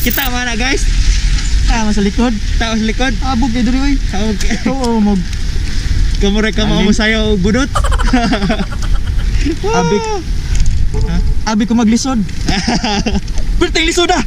Kita mana guys? Tama sa likod. Tama sa likod. Abog kayo diri oy. Okay. Oo, mag Kamure ka mo sayo budot. Abik. Abi ko maglisod. Perting Lisoda.